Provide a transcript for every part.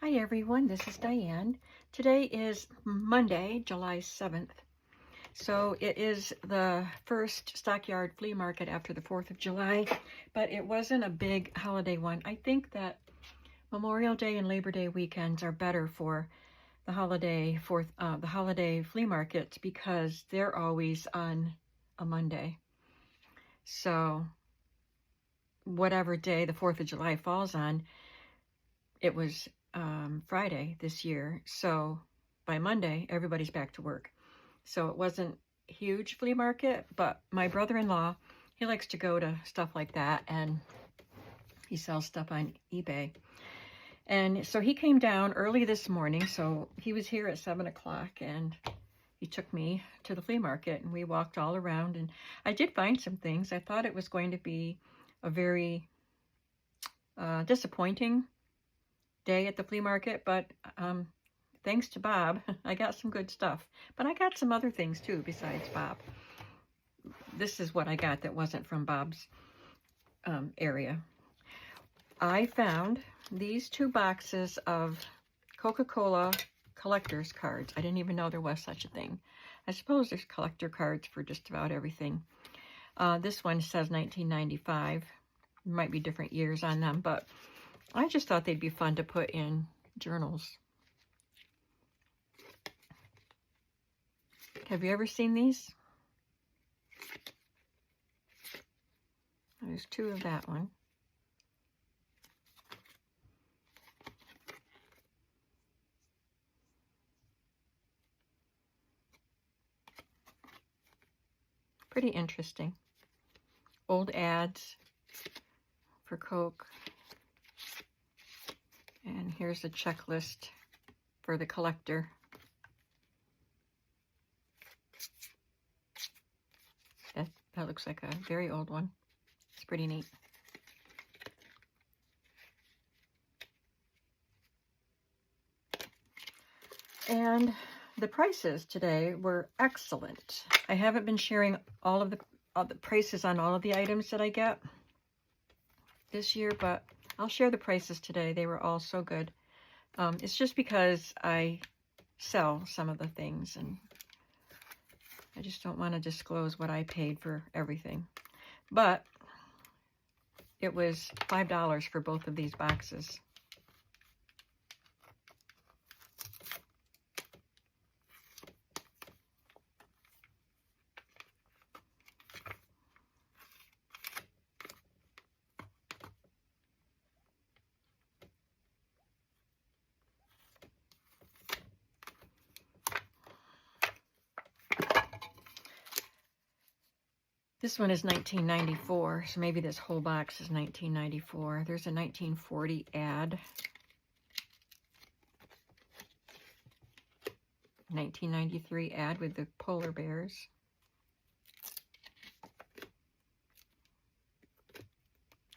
Hi everyone, this is Diane. Today is Monday, July 7th. So it is the first stockyard flea market after the 4th of July, but it wasn't a big holiday one. I think that Memorial Day and Labor Day weekends are better for the holiday flea markets because they're always on a Monday. So whatever day the 4th of July falls on, it was Friday this year, so by Monday everybody's back to work. So it wasn't a huge flea market, but my brother-in-law, he likes to go to stuff like that, and he sells stuff on eBay. And so he came down early this morning, so he was here at 7 o'clock, and he took me to the flea market, and we walked all around, and I did find some things. I thought it was going to be a very disappointing day at the flea market, but thanks to Bob, I got some good stuff. But I got some other things too besides Bob. This is what I got that wasn't from Bob's area. I found these 2 boxes of Coca-Cola collector's cards. I didn't even know there was such a thing. I suppose there's collector cards for just about everything. This one says 1995. There might be different years on them, but I just thought they'd be fun to put in journals. Have you ever seen these? There's 2 of that one. Pretty interesting. Old ads for Coke. And here's a checklist for the collector. That looks like a very old one. It's pretty neat. And the prices today were excellent. I haven't been sharing all the prices on all of the items that I get this year, but I'll share the prices today. They were all so good. It's just because I sell some of the things, and I just don't want to disclose what I paid for everything. But it was $5 for both of these boxes. This one is 1994, so maybe this whole box is 1994. There's a 1940 ad. 1993 ad with the polar bears.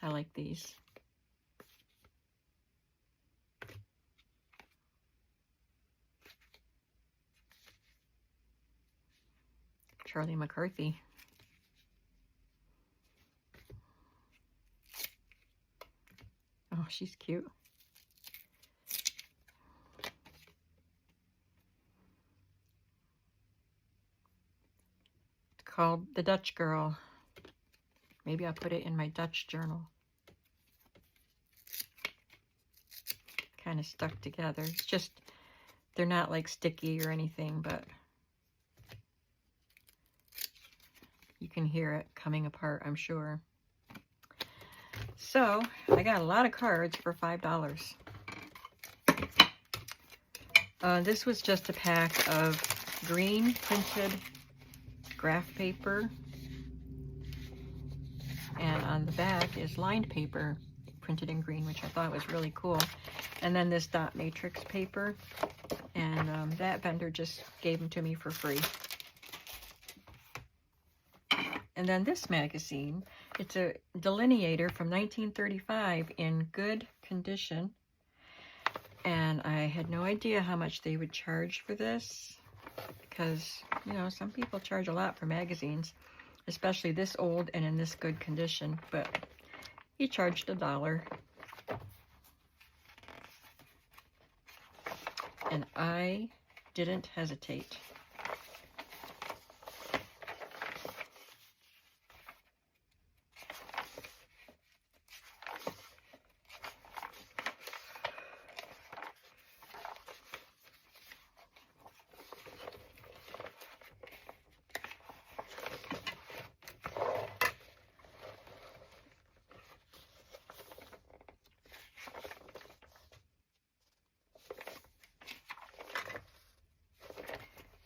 I like these. Charlie McCarthy. Oh, she's cute. It's called The Dutch Girl. Maybe I'll put it in my Dutch journal. Kind of stuck together. It's just, they're not like sticky or anything, but you can hear it coming apart, I'm sure. So I got a lot of cards for $5. This was just a pack of green printed graph paper, and on the back is lined paper printed in green, which I thought was really cool. And then this dot matrix paper, and that vendor just gave them to me for free. And then this magazine, it's a delineator from 1935 in good condition. And I had no idea how much they would charge for this, because, you know, some people charge a lot for magazines, especially this old and in this good condition. But he charged $1. and I didn't hesitate.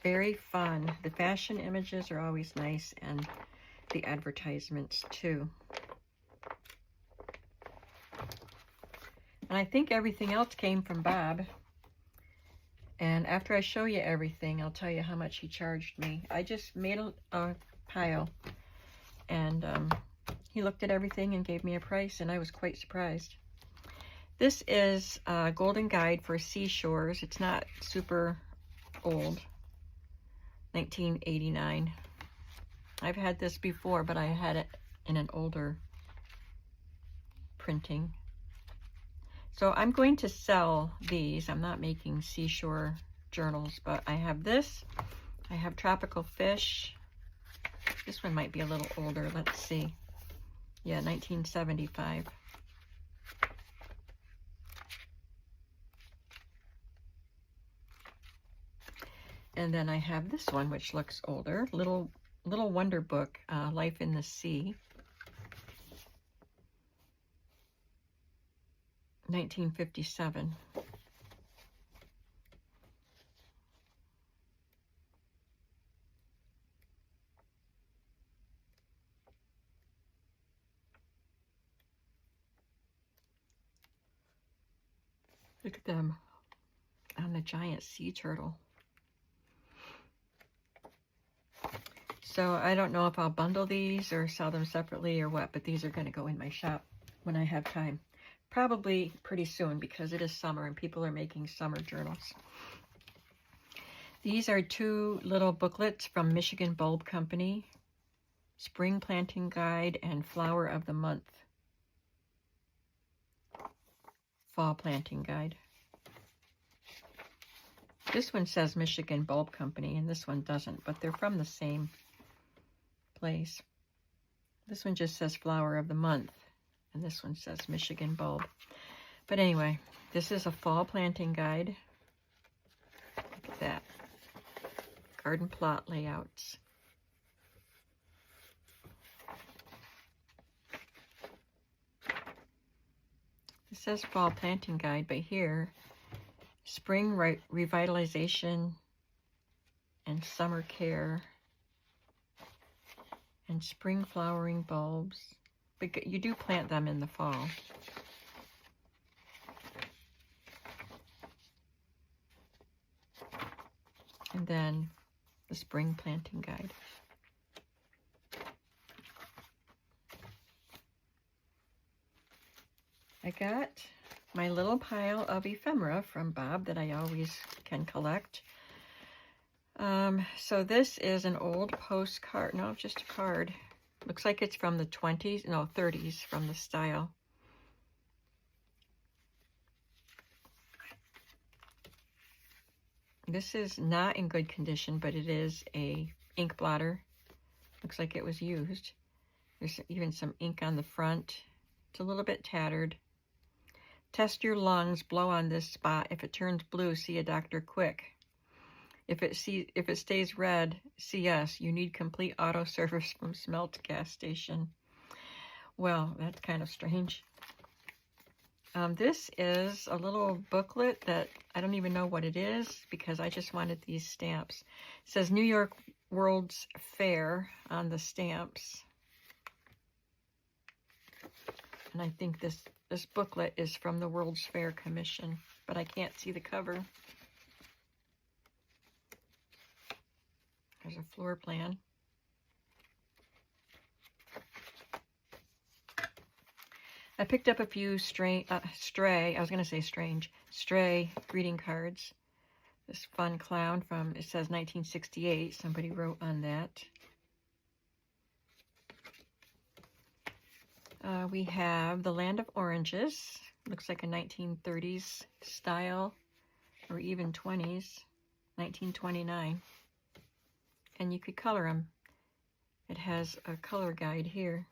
Very fun. The fashion images are always nice, and the advertisements too. And I think everything else came from Bob. And after I show you everything, I'll tell you how much he charged me. I just made a pile, and he looked at everything and gave me a price, and I was quite surprised. This is a Golden Guide for Seashores. It's not super old. 1989. I've had this before, but I had it in an older printing. So I'm going to sell these. I'm not making seashore journals, but I have this. I have Tropical Fish. This one might be a little older. Let's see. Yeah, 1975. And then I have this one, which looks older. Little wonder book, Life in the Sea. 1957. Look at them on the giant sea turtle. So I don't know if I'll bundle these or sell them separately or what, but these are going to go in my shop when I have time. Probably pretty soon, because it is summer and people are making summer journals. These are two little booklets from Michigan Bulb Company. Spring Planting Guide and Flower of the Month. Fall Planting Guide. This one says Michigan Bulb Company and this one doesn't, but they're from the same place. This one just says Flower of the Month, and this one says Michigan Bulb. But anyway, this is a fall planting guide. Look at that. Garden plot layouts. It says fall planting guide, but here, spring revitalization and summer care and spring flowering bulbs. But you do plant them in the fall. And then the spring planting guide. I got my little pile of ephemera from Bob that I always can collect. So this is an old postcard. No, just a card. Looks like it's from the 20s, no, 30s, from the style. This is not in good condition, but it is a ink blotter. Looks like it was used. There's even some ink on the front. It's a little bit tattered. Test your lungs, blow on this spot. If it turns blue, see a doctor quick. If it stays red, CS. You need complete auto service from Smelt gas station. Well, that's kind of strange. This is a little booklet that I don't even know what it is because I just wanted these stamps. It says New York World's Fair on the stamps. And I think this booklet is from the World's Fair Commission, but I can't see the cover. There's a floor plan. I picked up a few stray greeting cards. This fun clown from, it says 1968. Somebody wrote on that. We have The Land of Oranges. Looks like a 1930s style or even 20s, 1929. And you could color them. It has a color guide here.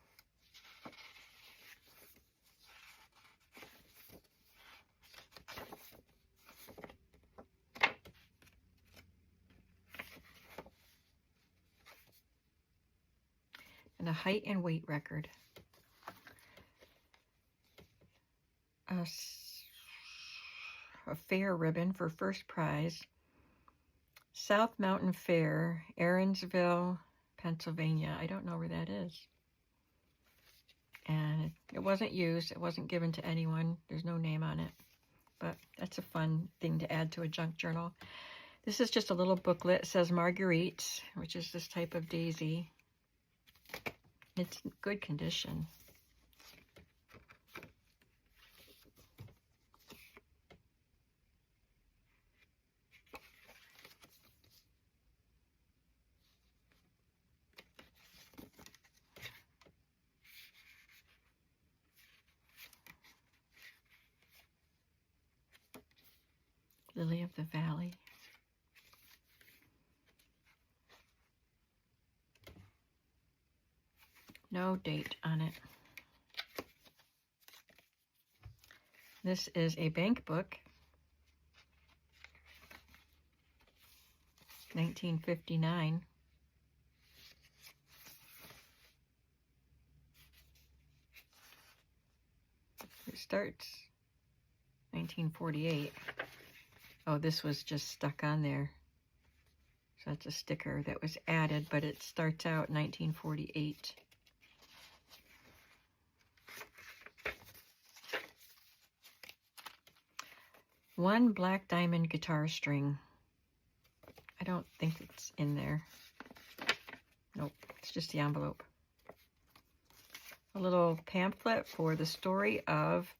And a height and weight record. A fair ribbon for first prize. South Mountain Fair, Aaronsville, Pennsylvania. I don't know where that is. And it wasn't used. It wasn't given to anyone. There's no name on it. But that's a fun thing to add to a junk journal. This is just a little booklet. It says Marguerite, which is this type of daisy. It's in good condition. Lily of the Valley. No date on it. This is a bank book. 1959. It starts 1948. Oh, this was just stuck on there. So that's a sticker that was added, but it starts out 1948. One black diamond guitar string. I don't think it's in there. Nope, it's just the envelope. A little pamphlet for the story of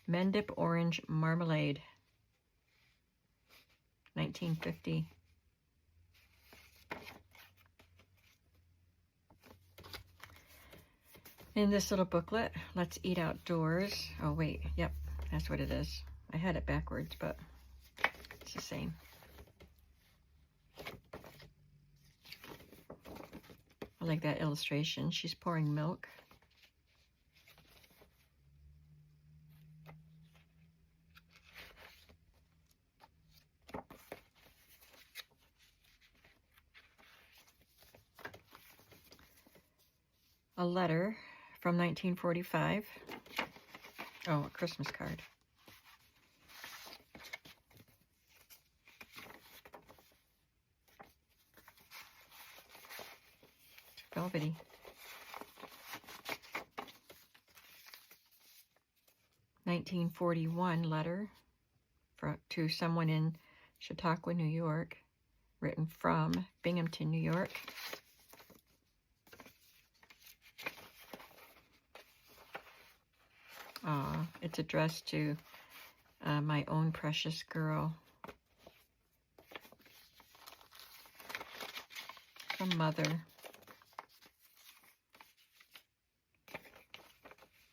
Mendip Orange Marmalade. 1950. In this little booklet, Let's Eat Outdoors. Oh wait, yep, that's what it is. I had it backwards, but it's the same. I like that illustration. She's pouring milk. A letter from 1945. Oh, a Christmas card. It's velvety. (1941) letter to someone in Chautauqua, New York, written from Binghamton, New York. It's addressed to my own precious girl. From Mother.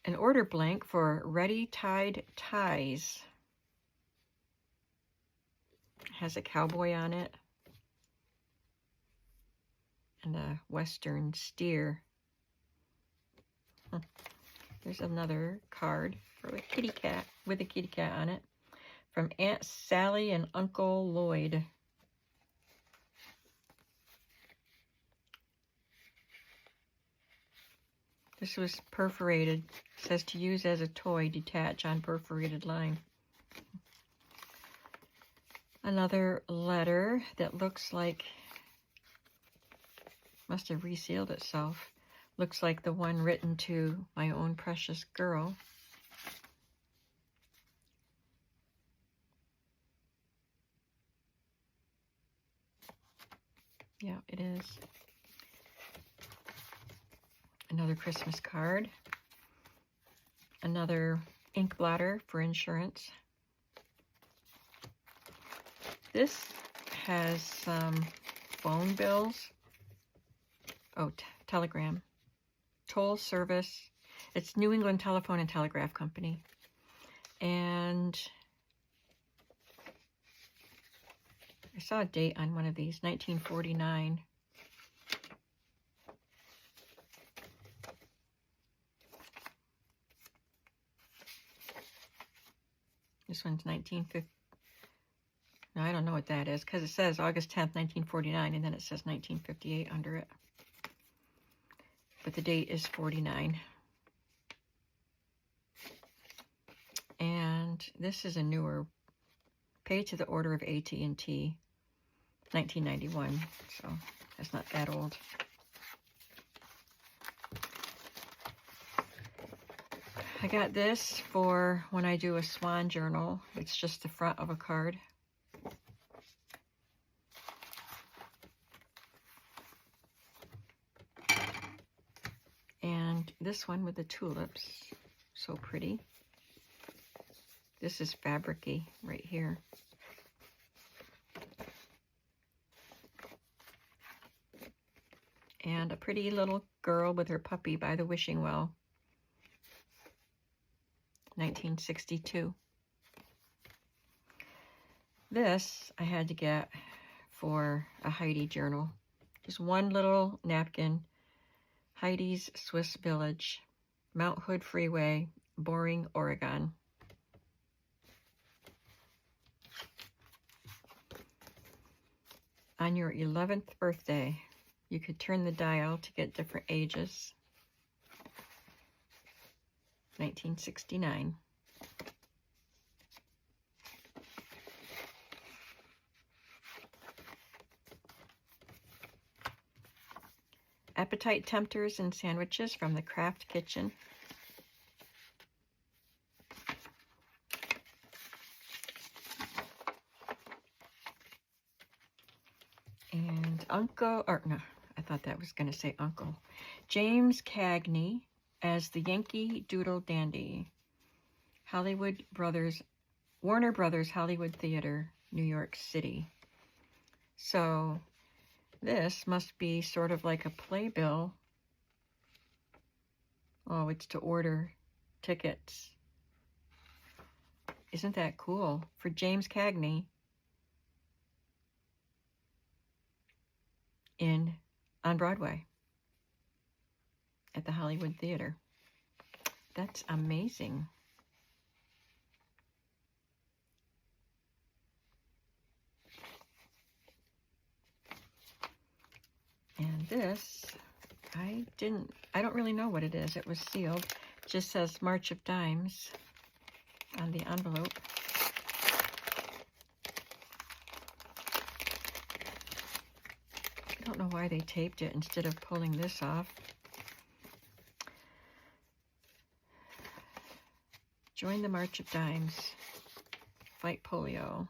An order blank for ready tied ties. Has a cowboy on it. And a western steer. There's another card for a kitty cat, with a kitty cat on it, from Aunt Sally and Uncle Lloyd. This was perforated. It says to use as a toy, detach on perforated line. Another letter that looks like, must have resealed itself. Looks like the one written to my own precious girl. Yeah, it is. Another Christmas card. Another ink blotter for insurance. This has some phone bills. Oh, telegram. Toll service. It's New England Telephone and Telegraph Company. And I saw a date on one of these, 1949. This one's 1950. No, I don't know what that is because it says August 10th, 1949, and then it says 1958 under it. But the date is 49. And this is a newer, paid to the order of AT&T, 1991, so that's not that old. I got this for when I do a Swan Journal. It's just the front of a card. And this one with the tulips, so pretty. This is fabric-y right here. And a pretty little girl with her puppy by the wishing well. 1962. This I had to get for a Heidi journal. Just one little napkin. Heidi's Swiss Village, Mount Hood Freeway, Boring, Oregon. On your 11th birthday, you could turn the dial to get different ages. 1969. Appetite tempters and sandwiches from the Craft Kitchen. And Uncle, or no, I thought that was going to say Uncle. James Cagney as the Yankee Doodle Dandy. Hollywood Brothers, Warner Brothers Hollywood Theater, New York City. So this must be sort of like a playbill. Oh, it's to order tickets. Isn't that cool? For James Cagney on Broadway at the Hollywood Theater. That's amazing. And this, I don't really know what it is. It was sealed. It just says March of Dimes on the envelope. I don't know why they taped it instead of pulling this off. Join the March of Dimes. Fight polio.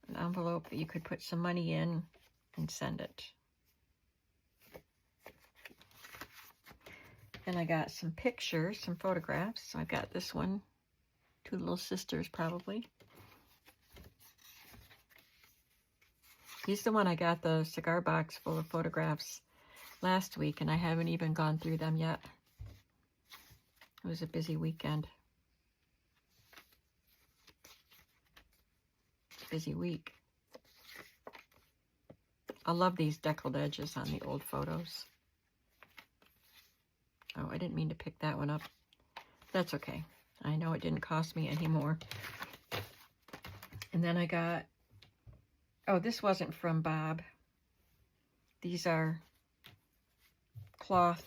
An envelope that you could put some money in and send it. And I got some pictures, some photographs. So I got this one. Two little sisters, probably. He's the one I got the cigar box full of photographs last week, and I haven't even gone through them yet. It was a busy weekend. Busy week. I love these deckled edges on the old photos. Oh, I didn't mean to pick that one up. That's okay. I know it didn't cost me any more. And then I got, oh, this wasn't from Bob. These are cloth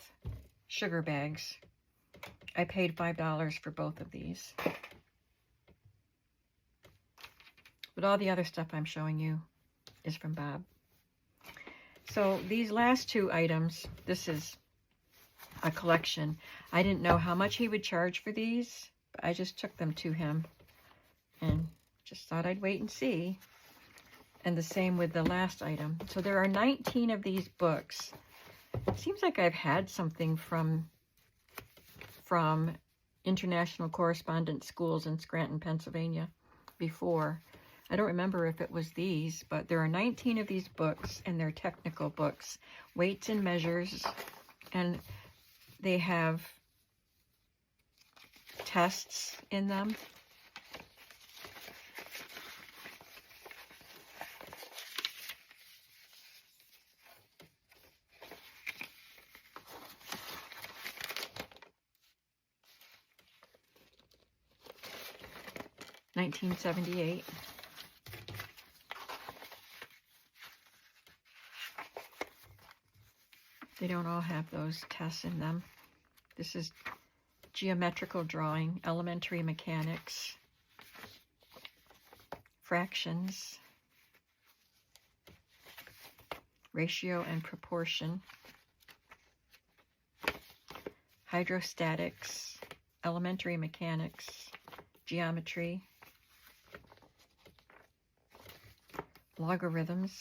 sugar bags. I paid $5 for both of these. But all the other stuff I'm showing you is from Bob. So these last two items, this is a collection. I didn't know how much he would charge for these, but I just took them to him and just thought I'd wait and see. And the same with the last item. So there are 19 of these books. It seems like I've had something from International Correspondence Schools in Scranton, Pennsylvania before. I don't remember if it was these, but there are 19 of these books, and they're technical books, weights and measures, and they have tests in them. 1978. They don't all have those tests in them. This is geometrical drawing, elementary mechanics, fractions, ratio and proportion, hydrostatics, elementary mechanics, geometry, logarithms,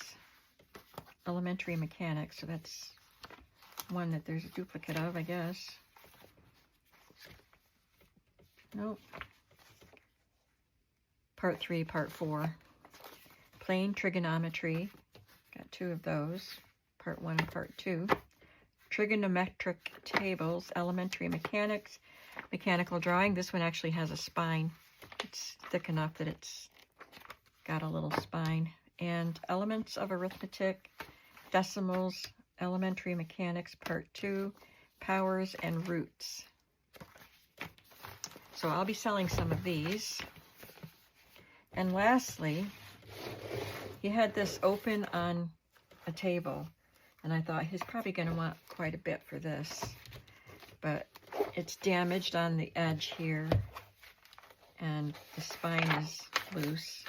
elementary mechanics. So that's one that there's a duplicate of, I guess. Nope. Part 3, Part 4. Plane trigonometry. Got 2 of those. Part 1 and Part 2. Trigonometric tables, elementary mechanics, mechanical drawing. This one actually has a spine. It's thick enough that it's got a little spine. And elements of arithmetic, decimals, elementary mechanics, Part 2, powers and roots. So I'll be selling some of these. And lastly, he had this open on a table, and I thought he's probably going to want quite a bit for this, but it's damaged on the edge here, and the spine is loose.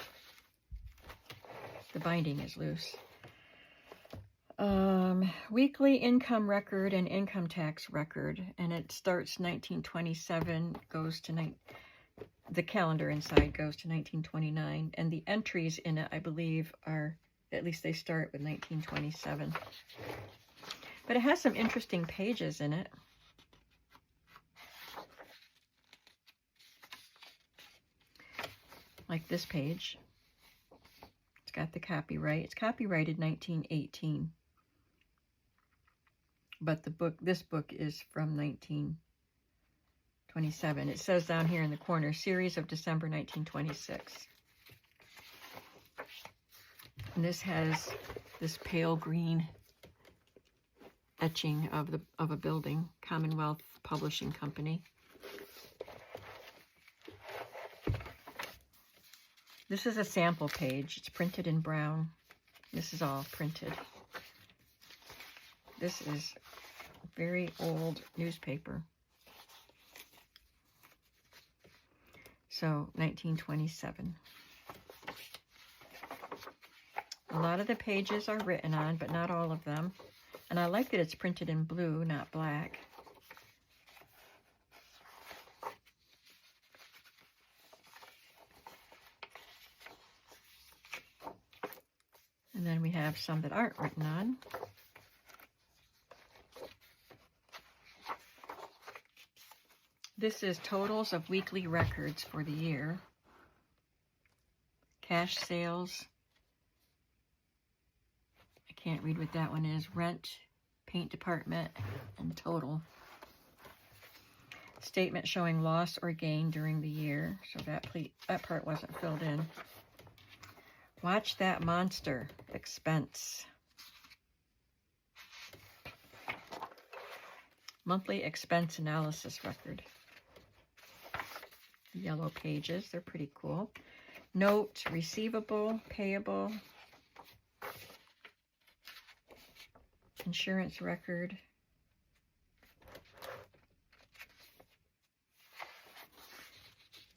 The binding is loose. Weekly income record and income tax record, and it starts 1927, goes to the calendar inside goes to 1929, and the entries in it, I believe, are, at least they start with 1927. But it has some interesting pages in it. Like this page. It's got the copyright. It's copyrighted 1918. But this book is from 1927. It says down here in the corner, series of December 1926. And this has this pale green etching of a building, Commonwealth Publishing Company. This is a sample page. It's printed in brown. This is all printed. This is a very old newspaper. So, 1927. A lot of the pages are written on, but not all of them. And I like that it's printed in blue, not black. And then we have some that aren't written on. This is totals of weekly records for the year. Cash sales. I can't read what that one is. Rent, paint department, and total. Statement showing loss or gain during the year. So that part wasn't filled in. Watch that monster. Expense. Monthly expense analysis record. Yellow pages. They're pretty cool. Note, receivable, payable. Insurance record.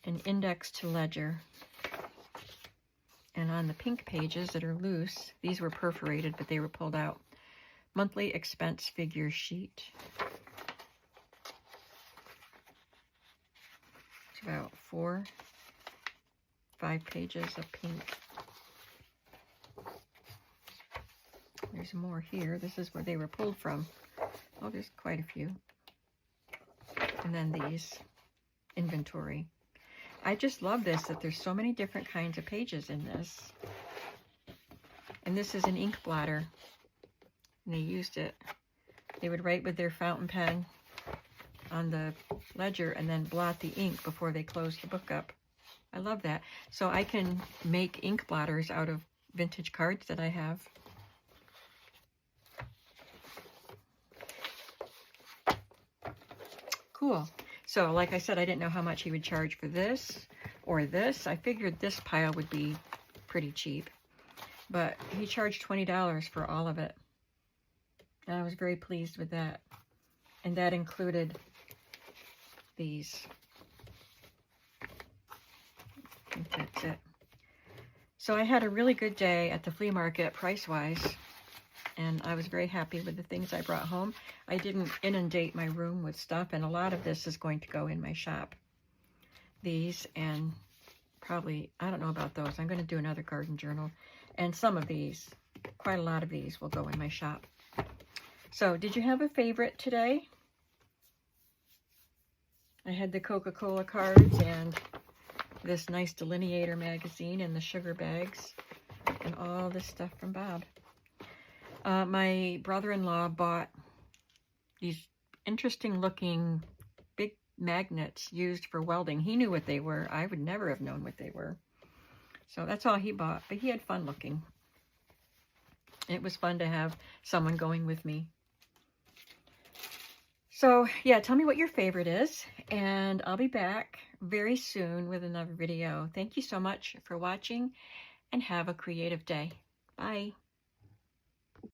An index to ledger. And on the pink pages that are loose, these were perforated, but they were pulled out. Monthly expense figure sheet. It's about 4, 5 pages of pink. There's more here. This is where they were pulled from. Oh, there's quite a few. And then these, inventory. I just love this, that there's so many different kinds of pages in this. And this is an ink blotter. And they used it. They would write with their fountain pen on the ledger and then blot the ink before they closed the book up. I love that. So I can make ink blotters out of vintage cards that I have. Cool. So, like I said, I didn't know how much he would charge for this or this. I figured this pile would be pretty cheap, but he charged $20 for all of it. And I was very pleased with that. And that included these. I think that's it. So I had a really good day at the flea market price-wise, and I was very happy with the things I brought home. I didn't inundate my room with stuff, and a lot of this is going to go in my shop. These, and probably, I don't know about those. I'm going to do another garden journal. And some of these, quite a lot of these, will go in my shop. So, did you have a favorite today? I had the Coca-Cola cards and this nice delineator magazine and the sugar bags and all this stuff from Bob. My brother-in-law bought these interesting looking big magnets used for welding. He knew what they were. I would never have known what they were. So that's all he bought, but he had fun looking. It was fun to have someone going with me. So yeah, tell me what your favorite is, and I'll be back very soon with another video. Thank you so much for watching, and have a creative day. Bye.